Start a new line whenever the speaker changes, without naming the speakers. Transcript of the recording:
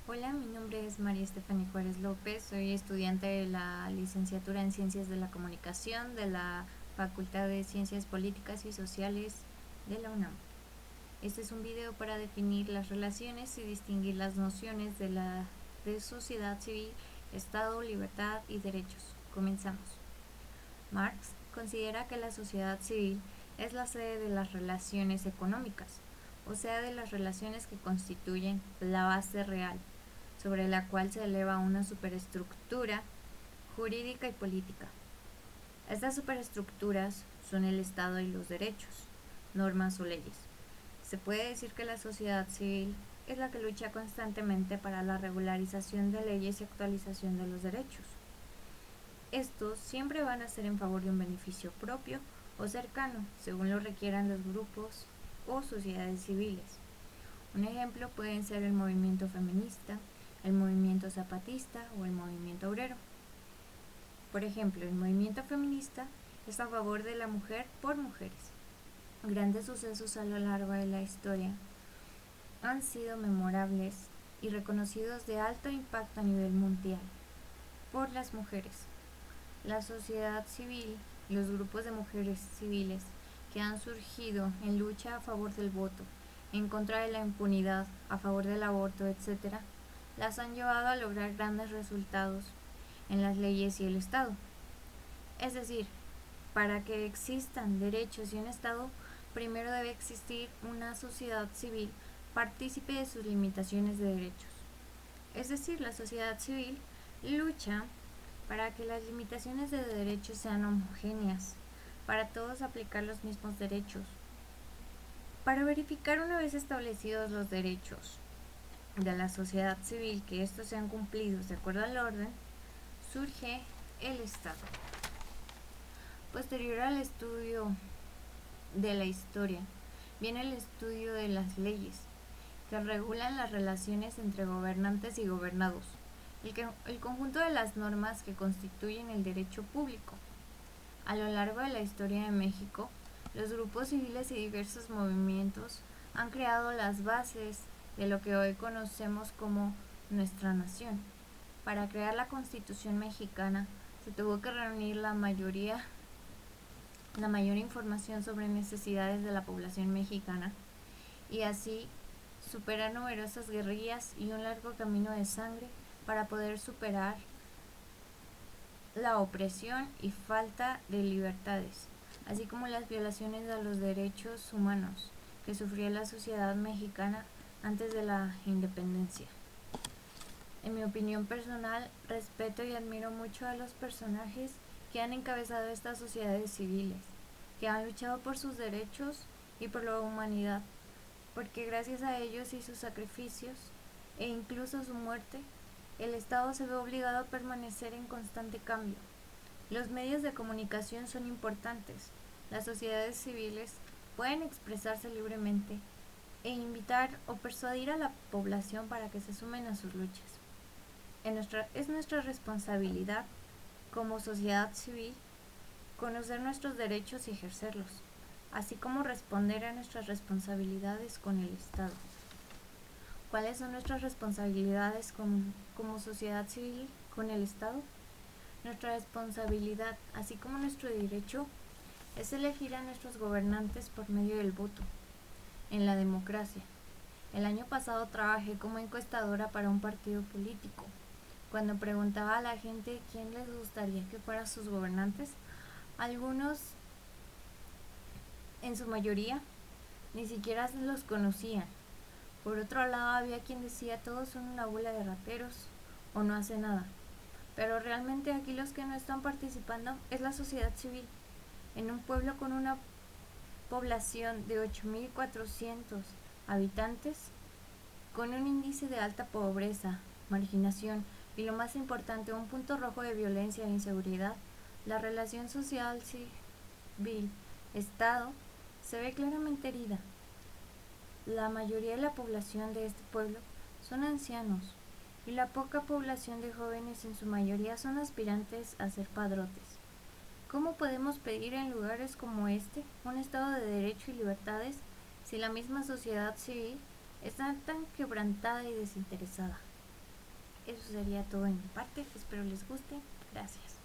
Hola, mi nombre es María Estefany Juárez López, soy estudiante de la licenciatura en Ciencias de la Comunicación de la Facultad de Ciencias Políticas y Sociales de la UNAM. Este es un video para definir las relaciones y distinguir las nociones de sociedad civil, Estado, libertad y derechos. Comenzamos. Marx considera que la sociedad civil es la sede de las relaciones económicas, o sea, de las relaciones que constituyen la base real, sobre la cual se eleva una superestructura jurídica y política. Estas superestructuras son el Estado y los derechos, normas o leyes. Se puede decir que la sociedad civil es la que lucha constantemente para la regularización de leyes y actualización de los derechos. Estos siempre van a ser en favor de un beneficio propio o cercano, según lo requieran los grupos o sociedades civiles. Un ejemplo pueden ser el movimiento feminista, el movimiento zapatista o el movimiento obrero. Por ejemplo, el movimiento feminista es a favor de la mujer por mujeres. Grandes sucesos a lo largo de la historia han sido memorables y reconocidos de alto impacto a nivel mundial por las mujeres. La sociedad civil, los grupos de mujeres civiles que han surgido en lucha a favor del voto, en contra de la impunidad, a favor del aborto, etc., las han llevado a lograr grandes resultados en las leyes y el Estado. Es decir, para que existan derechos y un Estado, primero debe existir una sociedad civil partícipe de sus limitaciones de derechos. Es decir, la sociedad civil lucha para que las limitaciones de derechos sean homogéneas, para todos aplicar los mismos derechos. Para verificar una vez establecidos los derechos de la sociedad civil que estos sean cumplidos de acuerdo al orden, surge el Estado. Posterior al estudio de la historia, viene el estudio de las leyes, que regulan las relaciones entre gobernantes y gobernados, el conjunto de las normas que constituyen el derecho público. A lo largo de la historia de México, los grupos civiles y diversos movimientos han creado las bases de lo que hoy conocemos como nuestra nación. Para crear la Constitución mexicana se tuvo que reunir la mayor información sobre necesidades de la población mexicana y así superar numerosas guerrillas y un largo camino de sangre para poder superar la opresión y falta de libertades, así como las violaciones a los derechos humanos que sufría la sociedad mexicana antes de la independencia. En mi opinión personal, respeto y admiro mucho a los personajes que han encabezado estas sociedades civiles, que han luchado por sus derechos y por la humanidad, porque gracias a ellos y sus sacrificios, e incluso su muerte, el Estado se ve obligado a permanecer en constante cambio. Los medios de comunicación son importantes. Las sociedades civiles pueden expresarse libremente e invitar o persuadir a la población para que se sumen a sus luchas. Es nuestra responsabilidad como sociedad civil conocer nuestros derechos y ejercerlos, así como responder a nuestras responsabilidades con el Estado. ¿Cuáles son nuestras responsabilidades como sociedad civil con el Estado? Nuestra responsabilidad, así como nuestro derecho, es elegir a nuestros gobernantes por medio del voto, en la democracia. El año pasado trabajé como encuestadora para un partido político. Cuando preguntaba a la gente quién les gustaría que fueran sus gobernantes, algunos, en su mayoría, ni siquiera los conocían. Por otro lado, había quien decía todos son una bola de rateros o no hace nada. Pero realmente aquí los que no están participando es la sociedad civil. En un pueblo con una población de 8.400 habitantes, con un índice de alta pobreza, marginación y lo más importante, un punto rojo de violencia e inseguridad, la relación social civil-Estado se ve claramente herida. La mayoría de la población de este pueblo son ancianos y la poca población de jóvenes en su mayoría son aspirantes a ser padrotes. ¿Cómo podemos pedir en lugares como este un estado de derecho y libertades si la misma sociedad civil está tan quebrantada y desinteresada? eso sería todo de mi parte. Espero les guste. Gracias.